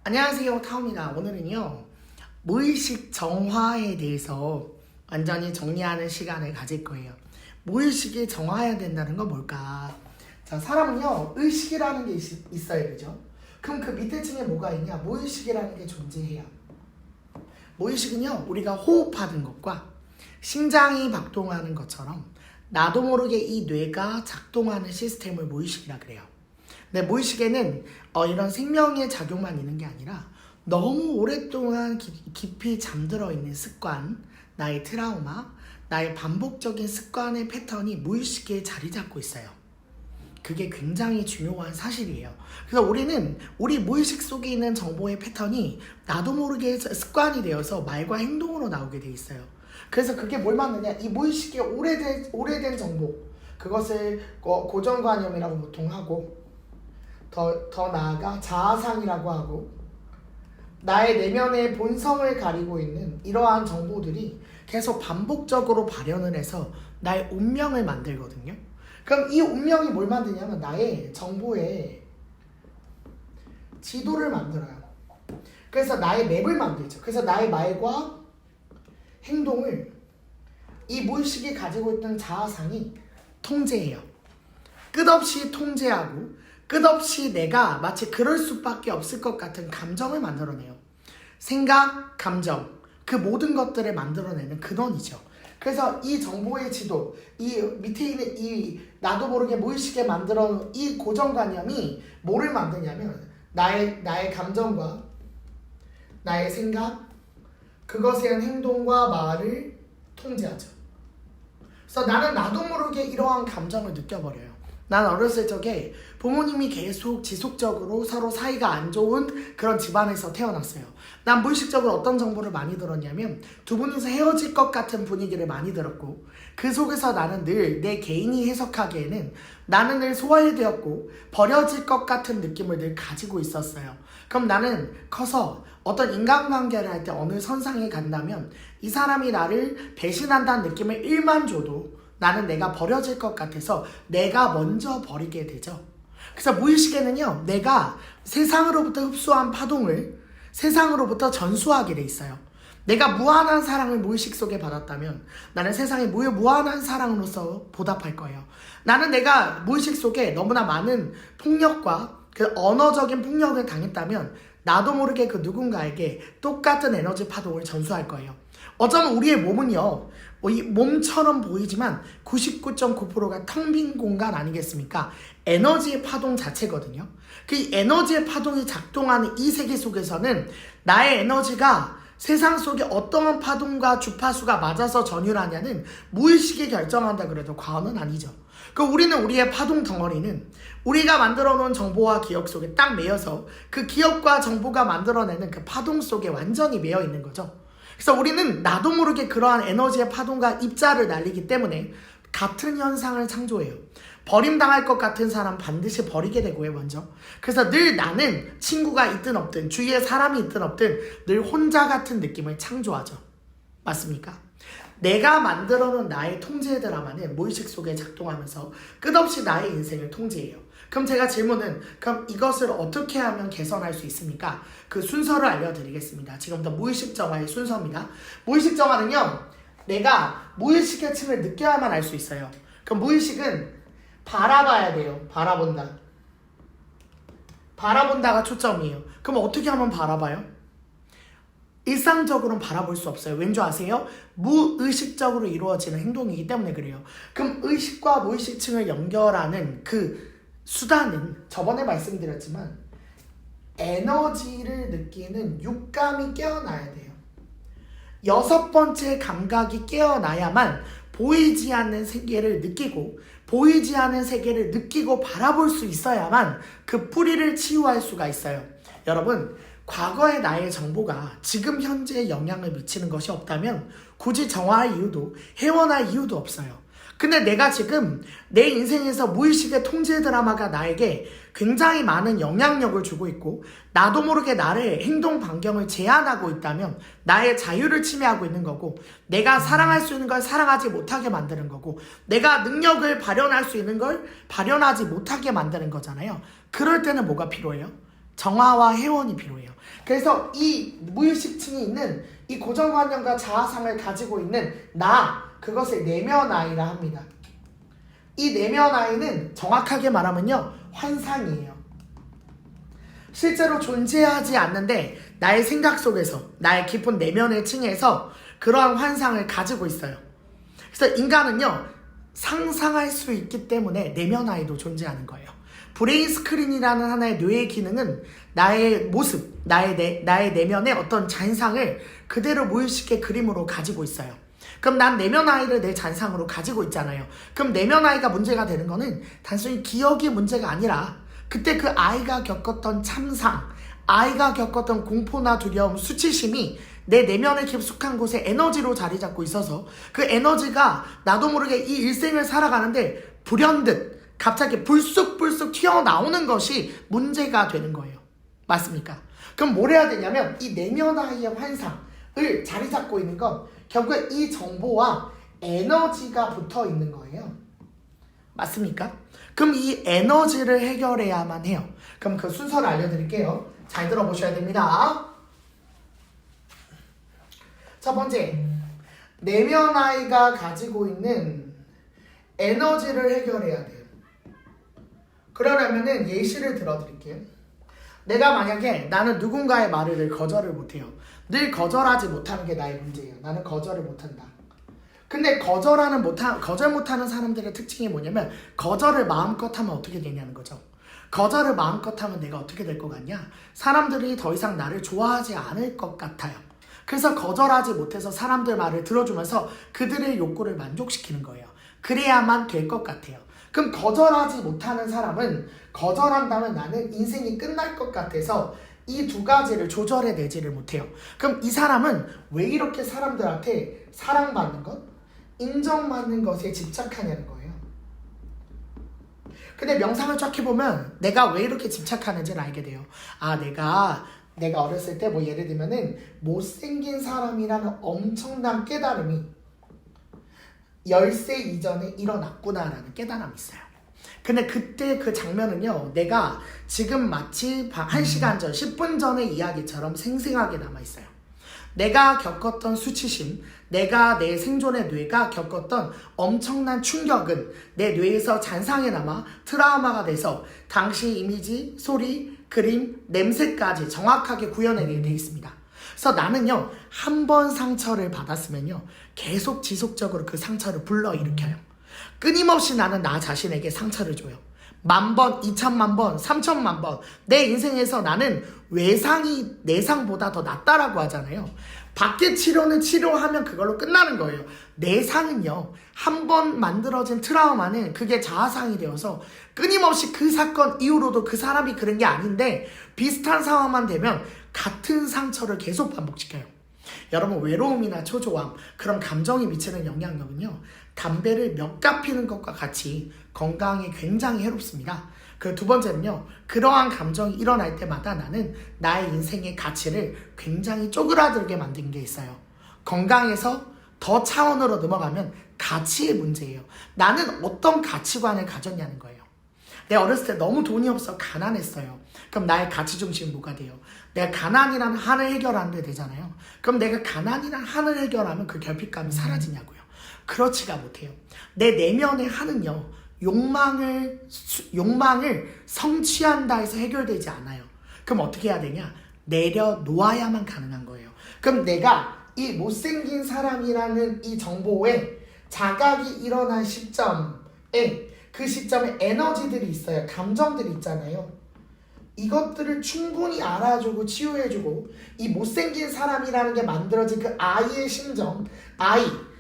안녕하세요, 타오입니다. 오늘은요, 무의식 정화에 대해서 완전히 정리하는 시간을 가질 거예요. 무의식이 정화해야 된다는 건 뭘까? 자, 사람은요, 의식이라는 게 있어요, 그죠? 그럼 그 밑에 층에 뭐가 있냐? 무의식이라는 게 존재해요. 무의식은요, 우리가 호흡하는 것과 심장이 박동하는 것처럼 나도 모르게 이 뇌가 작동하는 시스템을 무의식이라 그래요. 근데 무의식에는 이런 생명의 작용만 있는 게 아니라 너무 오랫동안 깊이 잠들어 있는 습관, 나의 트라우마, 나의 반복적인 습관의 패턴이 무의식에 자리 잡고 있어요. 그게 굉장히 중요한 사실이에요. 그래서 우리는 우리 무의식 속에 있는 정보의 패턴이 나도 모르게 습관이 되어서 말과 행동으로 나오게 돼 있어요. 그래서 그게 뭘 맞느냐? 이 무의식의 오래된 정보, 그것을 고정관념이라고 보통 하고 더 나아가 자아상이라고 하고 나의 내면의 본성을 가리고 있는 이러한 정보들이 계속 반복적으로 발현을 해서 나의 운명을 만들거든요. 그럼 이 운명이 뭘 만드냐면 나의 정보의 지도를 만들어요. 그래서 나의 맵을 만들죠. 그래서 나의 말과 행동을 이 무의식이 가지고 있던 자아상이 통제해요. 끝없이 통제하고 끝없이 내가 마치 그럴 수밖에 없을 것 같은 감정을 만들어내요. 생각, 감정, 그 모든 것들을 만들어내는 근원이죠. 그래서 이 정보의 지도, 이 밑에 있는 이 나도 모르게 무의식에 만들어놓은 이 고정관념이 뭐를 만드냐면 나의 감정과 나의 생각, 그것에 대한 행동과 말을 통제하죠. 그래서 나는 나도 모르게 이러한 감정을 느껴버려요. 난 어렸을 적에 부모님이 계속 지속적으로 서로 사이가 안 좋은 그런 집안에서 태어났어요. 난 무의식적으로 어떤 정보를 많이 들었냐면 두 분이서 헤어질 것 같은 분위기를 많이 들었고 그 속에서 나는 늘 내 개인이 해석하기에는 나는 늘 소외되었고 버려질 것 같은 느낌을 늘 가지고 있었어요. 그럼 나는 커서 어떤 인간관계를 할 때 어느 선상에 간다면 이 사람이 나를 배신한다는 느낌을 1만 줘도 나는 내가 버려질 것 같아서 내가 먼저 버리게 되죠. 그래서 무의식에는요, 내가 세상으로부터 흡수한 파동을 세상으로부터 전수하게 돼 있어요. 내가 무한한 사랑을 무의식 속에 받았다면 나는 세상에 무한한 사랑으로서 보답할 거예요. 나는 내가 무의식 속에 너무나 많은 폭력과 그 언어적인 폭력을 당했다면 나도 모르게 그 누군가에게 똑같은 에너지 파동을 전수할 거예요. 어쩌면 우리의 몸은요, 이 몸처럼 보이지만 99.9%가 텅 빈 공간 아니겠습니까? 에너지의 파동 자체거든요. 그 에너지의 파동이 작동하는 이 세계 속에서는 나의 에너지가 세상 속에 어떠한 파동과 주파수가 맞아서 전율하냐는 무의식이 결정한다 그래도 과언은 아니죠. 우리는 우리의 파동 덩어리는 우리가 만들어 놓은 정보와 기억 속에 딱 매여서 그 기억과 정보가 만들어내는 그 파동 속에 완전히 매여 있는 거죠. 그래서 우리는 나도 모르게 그러한 에너지의 파동과 입자를 날리기 때문에 같은 현상을 창조해요. 버림당할 것 같은 사람 반드시 버리게 되고요, 먼저. 그래서 늘 나는 친구가 있든 없든 주위에 사람이 있든 없든 늘 혼자 같은 느낌을 창조하죠. 맞습니까? 내가 만들어놓은 나의 통제 드라마는 무의식 속에 작동하면서 끝없이 나의 인생을 통제해요. 그럼 제가 질문은 그럼 이것을 어떻게 하면 개선할 수 있습니까? 그 순서를 알려드리겠습니다. 지금부터 무의식 정화의 순서입니다. 무의식 정화는요, 내가 무의식의 층을 느껴야만 알 수 있어요. 그럼 무의식은 바라봐야 돼요. 바라본다. 바라본다가 초점이에요. 그럼 어떻게 하면 바라봐요? 일상적으로는 바라볼 수 없어요. 왠지 아세요? 무의식적으로 이루어지는 행동이기 때문에 그래요. 그럼 의식과 무의식층을 연결하는 그 수단은 저번에 말씀드렸지만 에너지를 느끼는 육감이 깨어나야 돼요. 6번째 감각이 깨어나야만 보이지 않는 세계를 느끼고 보이지 않는 세계를 느끼고 바라볼 수 있어야만 그 뿌리를 치유할 수가 있어요. 여러분, 과거의 나의 정보가 지금 현재에 영향을 미치는 것이 없다면 굳이 정화할 이유도 회원할 이유도 없어요. 근데 내가 지금 내 인생에서 무의식의 통제 드라마가 나에게 굉장히 많은 영향력을 주고 있고 나도 모르게 나를 행동 반경을 제한하고 있다면 나의 자유를 침해하고 있는 거고 내가 사랑할 수 있는 걸 사랑하지 못하게 만드는 거고 내가 능력을 발현할 수 있는 걸 발현하지 못하게 만드는 거잖아요. 그럴 때는 뭐가 필요해요? 정화와 회원이 필요해요. 그래서 이 무의식층이 있는 이 고정관념과 자아상을 가지고 있는 그것을 내면아이라 합니다. 이 내면아이는 정확하게 말하면요, 환상이에요. 실제로 존재하지 않는데 나의 생각 속에서, 나의 깊은 내면의 층에서 그러한 환상을 가지고 있어요. 그래서 인간은요, 상상할 수 있기 때문에 내면아이도 존재하는 거예요. 브레인 스크린이라는 하나의 뇌의 기능은 나의 모습, 나의 내면의 어떤 잔상을 그대로 무의식의 그림으로 가지고 있어요. 그럼 난 내면아이를 내 잔상으로 가지고 있잖아요. 그럼 내면아이가 문제가 되는 거는 단순히 기억이 문제가 아니라 그때 그 아이가 겪었던 참상, 아이가 겪었던 공포나 두려움, 수치심이 내 내면의 깊숙한 곳에 에너지로 자리 잡고 있어서 그 에너지가 나도 모르게 이 일생을 살아가는데 불현듯 갑자기 불쑥불쑥 튀어나오는 것이 문제가 되는 거예요. 맞습니까? 그럼 뭘 해야 되냐면 이 내면아이의 환상을 자리 잡고 있는 건 결국에 이 정보와 에너지가 붙어 있는 거예요. 맞습니까? 그럼 이 에너지를 해결해야만 해요. 그럼 그 순서를 알려드릴게요. 잘 들어보셔야 됩니다. 첫 번째, 내면아이가 가지고 있는 에너지를 해결해야 돼요. 그러려면은 예시를 들어드릴게요. 내가 만약에 나는 누군가의 말을 늘 거절을 못해요. 늘 거절하지 못하는 게 나의 문제예요. 나는 거절을 못한다. 근데 거절 못하는 사람들의 특징이 뭐냐면 거절을 마음껏 하면 어떻게 되냐는 거죠. 거절을 마음껏 하면 내가 어떻게 될 것 같냐? 사람들이 더 이상 나를 좋아하지 않을 것 같아요. 그래서 거절하지 못해서 사람들 말을 들어주면서 그들의 욕구를 만족시키는 거예요. 그래야만 될 것 같아요. 그럼 거절하지 못하는 사람은 거절한다면 나는 인생이 끝날 것 같아서 이 두 가지를 조절해내지를 못해요. 그럼 이 사람은 왜 이렇게 사람들한테 사랑받는 것, 인정받는 것에 집착하냐는 거예요. 근데 명상을 쫙 해보면 내가 왜 이렇게 집착하는지를 알게 돼요. 내가 어렸을 때 뭐 예를 들면은 못생긴 사람이라는 엄청난 깨달음이 10세 이전에 일어났구나라는 깨달음이 있어요. 근데 그때 그 장면은요, 내가 지금 마치 1시간 전, 10분 전의 이야기처럼 생생하게 남아있어요. 내가 겪었던 수치심, 내가 내 생존의 뇌가 겪었던 엄청난 충격은 내 뇌에서 잔상에 남아 트라우마가 돼서 당시 이미지, 소리, 그림, 냄새까지 정확하게 구현하게 돼 있습니다. 그래서 나는요, 한 번 상처를 받았으면요, 계속 지속적으로 그 상처를 불러일으켜요. 끊임없이 나는 나 자신에게 상처를 줘요. 10,000번, 20,000번, 30,000번. 내 인생에서 나는 외상이 내상보다 더 낫다라고 하잖아요. 밖의 치료는 치료하면 그걸로 끝나는 거예요. 내상은요, 한 번 만들어진 트라우마는 그게 자아상이 되어서 끊임없이 그 사건 이후로도 그 사람이 그런 게 아닌데 비슷한 상황만 되면 같은 상처를 계속 반복시켜요. 여러분, 외로움이나 초조함, 그런 감정이 미치는 영향력은요, 담배를 몇 갑 피는 것과 같이 건강에 굉장히 해롭습니다. 그 두 번째는요, 그러한 감정이 일어날 때마다 나는 나의 인생의 가치를 굉장히 쪼그라들게 만든 게 있어요. 건강에서 더 차원으로 넘어가면 가치의 문제예요. 나는 어떤 가치관을 가졌냐는 거예요. 내가 어렸을 때 너무 돈이 없어 가난했어요. 그럼 나의 가치 중심은 뭐가 돼요? 내가 가난이라는 한을 해결하는데 되잖아요. 그럼 내가 가난이라는 한을 해결하면 그 결핍감이 사라지냐고요. 그렇지가 못해요. 내 내면의 한은요, 욕망을 성취한다 해서 해결되지 않아요. 그럼 어떻게 해야 되냐? 내려놓아야만 가능한 거예요. 그럼 내가 이 못생긴 사람이라는 이 정보에 자각이 일어난 시점에, 그 시점에 에너지들이 있어요. 감정들이 있잖아요. 이것들을 충분히 알아주고 치유해주고, 이 못생긴 사람이라는 게 만들어진 그 아이의 심정,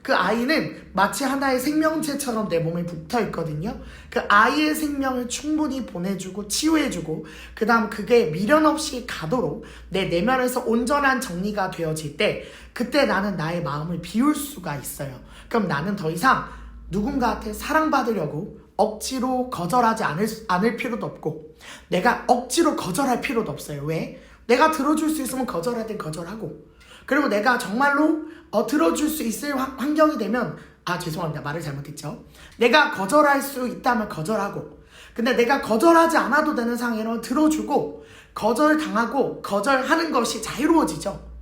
그 아이는 마치 하나의 생명체처럼 내 몸에 붙어 있거든요. 그 아이의 생명을 충분히 보내주고 치유해주고, 그 다음 그게 미련 없이 가도록 내 내면에서 온전한 정리가 되어질 때, 그때 나는 나의 마음을 비울 수가 있어요. 그럼 나는 더 이상 누군가한테 사랑받으려고 억지로 거절하지 않을 필요도 없고, 내가 억지로 거절할 필요도 없어요. 왜? 내가 들어줄 수 있으면 거절할 땐 거절하고, 그리고 내가 정말로 들어줄 수 있을 환경이 되면, 죄송합니다, 말을 잘못했죠. 내가 거절할 수 있다면 거절하고, 근데 내가 거절하지 않아도 되는 상황에는 들어주고, 거절당하고 거절하는 것이 자유로워지죠.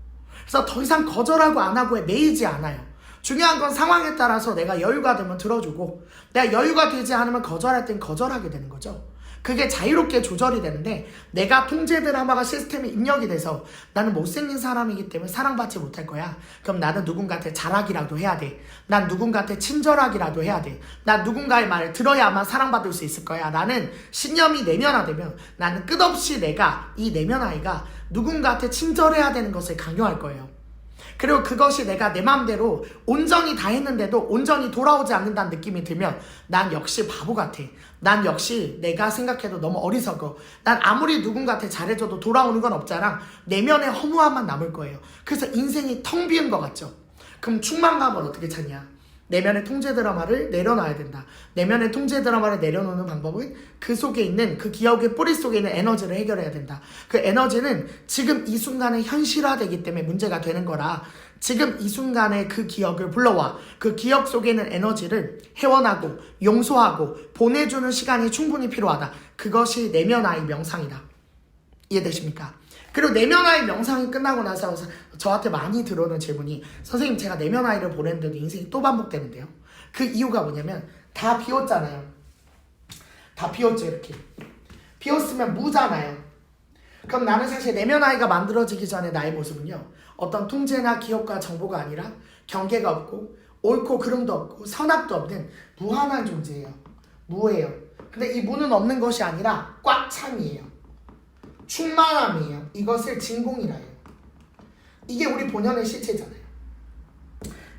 그래서 더 이상 거절하고 안 하고에 매이지 않아요. 중요한 건 상황에 따라서 내가 여유가 되면 들어주고 내가 여유가 되지 않으면 거절할 땐 거절하게 되는 거죠. 그게 자유롭게 조절이 되는데 내가 통제 드라마가 시스템에 입력이 돼서 나는 못생긴 사람이기 때문에 사랑받지 못할 거야. 그럼 나는 누군가한테 잘하기라도 해야 돼. 난 누군가한테 친절하기라도 해야 돼. 난 누군가의 말을 들어야만 사랑받을 수 있을 거야. 라는 신념이 내면화되면 나는 끝없이 내가 이 내면아이가 누군가한테 친절해야 되는 것을 강요할 거예요. 그리고 그것이 내가 내 마음대로 온전히 다 했는데도 온전히 돌아오지 않는다는 느낌이 들면 난 역시 바보 같아. 난 역시 내가 생각해도 너무 어리석어. 난 아무리 누군가한테 잘해줘도 돌아오는 건 없잖아. 내면의 허무함만 남을 거예요. 그래서 인생이 텅 비은 것 같죠. 그럼 충만감을 어떻게 찾냐? 내면의 통제 드라마를 내려놔야 된다. 내면의 통제 드라마를 내려놓는 방법은 그 속에 있는 그 기억의 뿌리 속에 있는 에너지를 해결해야 된다. 그 에너지는 지금 이 순간에 현실화되기 때문에 문제가 되는 거라 지금 이 순간에 그 기억을 불러와 그 기억 속에 있는 에너지를 회원하고 용서하고 보내주는 시간이 충분히 필요하다. 그것이 내면아이 명상이다. 이해되십니까? 그리고 내면아이 명상이 끝나고 나서 저한테 많이 들어오는 질문이 선생님 제가 내면아이를 보냈는데도 인생이 또 반복되는데요. 그 이유가 뭐냐면 다 비웠잖아요. 다 비웠죠. 이렇게 비웠으면 무잖아요. 그럼 나는 사실 내면아이가 만들어지기 전에 나의 모습은요, 어떤 통제나 기억과 정보가 아니라 경계가 없고 옳고 그름도 없고 선악도 없는 무한한 존재예요. 무예요. 근데 이 무는 없는 것이 아니라 꽉 참이에요. 충만함이에요. 이것을 진공이라 해요. 이게 우리 본연의 실체잖아요.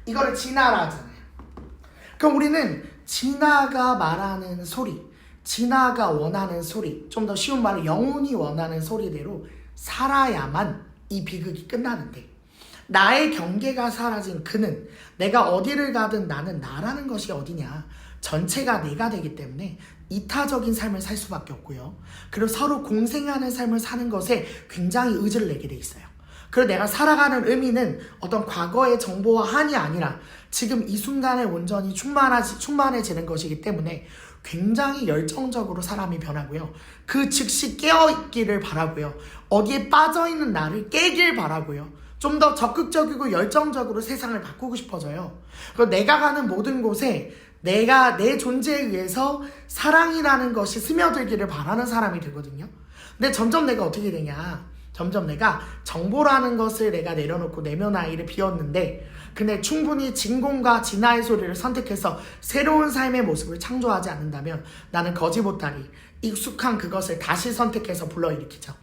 이거를 진화라 하잖아요. 그럼 우리는 진화가 말하는 소리, 진화가 원하는 소리, 좀 더 쉬운 말로 영혼이 원하는 소리대로 살아야만 이 비극이 끝나는데, 나의 경계가 사라진 그는 내가 어디를 가든 나는 나라는 것이 어디냐, 전체가 내가 되기 때문에 이타적인 삶을 살 수밖에 없고요. 그리고 서로 공생하는 삶을 사는 것에 굉장히 의지를 내게 돼 있어요. 그리고 내가 살아가는 의미는 어떤 과거의 정보와 한이 아니라 지금 이 순간에 온전히 충만해지는 것이기 때문에 굉장히 열정적으로 사람이 변하고요. 그 즉시 깨어있기를 바라고요. 어디에 빠져있는 나를 깨길 바라고요. 좀 더 적극적이고 열정적으로 세상을 바꾸고 싶어져요. 그리고 내가 가는 모든 곳에 내가 내 존재에 의해서 사랑이라는 것이 스며들기를 바라는 사람이 되거든요. 근데 점점 내가 어떻게 되냐, 점점 내가 정보라는 것을 내가 내려놓고 내면아이를 비웠는데, 근데 충분히 진공과 진화의 소리를 선택해서 새로운 삶의 모습을 창조하지 않는다면 나는 거지보따리 익숙한 그것을 다시 선택해서 불러일으키죠.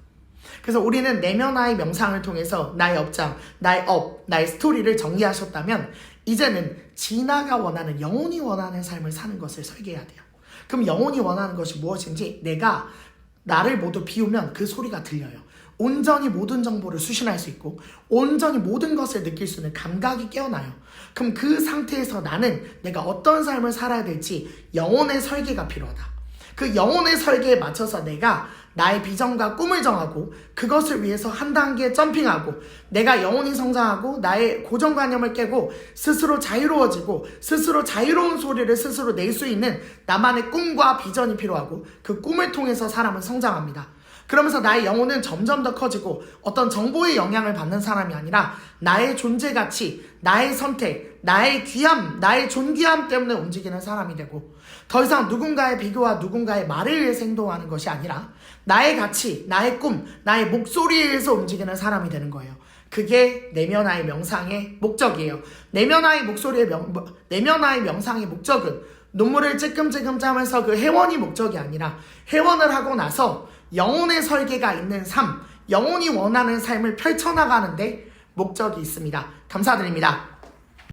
그래서 우리는 내면아이 명상을 통해서 나의 업장, 나의 스토리를 정리하셨다면 이제는 진화가 원하는, 영혼이 원하는 삶을 사는 것을 설계해야 돼요. 그럼 영혼이 원하는 것이 무엇인지 내가 나를 모두 비우면 그 소리가 들려요. 온전히 모든 정보를 수신할 수 있고 온전히 모든 것을 느낄 수 있는 감각이 깨어나요. 그럼 그 상태에서 나는 내가 어떤 삶을 살아야 될지 영혼의 설계가 필요하다. 그 영혼의 설계에 맞춰서 내가 나의 비전과 꿈을 정하고 그것을 위해서 한 단계 점핑하고 내가 영혼이 성장하고 나의 고정관념을 깨고 스스로 자유로워지고 스스로 자유로운 소리를 스스로 낼 수 있는 나만의 꿈과 비전이 필요하고 그 꿈을 통해서 사람은 성장합니다. 그러면서 나의 영혼은 점점 더 커지고 어떤 정보의 영향을 받는 사람이 아니라 나의 존재가치, 나의 선택, 나의 귀함, 나의 존귀함 때문에 움직이는 사람이 되고 더 이상 누군가의 비교와 누군가의 말에 의해서 행동하는 것이 아니라 나의 가치, 나의 꿈, 나의 목소리에 의해서 움직이는 사람이 되는 거예요. 그게 내면아이 명상의 목적이에요. 내면아이 명상의 목적은 눈물을 찔끔찔끔 짜면서 그 회원이 목적이 아니라 회원을 하고 나서 영혼의 설계가 있는 삶, 영혼이 원하는 삶을 펼쳐나가는데 목적이 있습니다. 감사드립니다.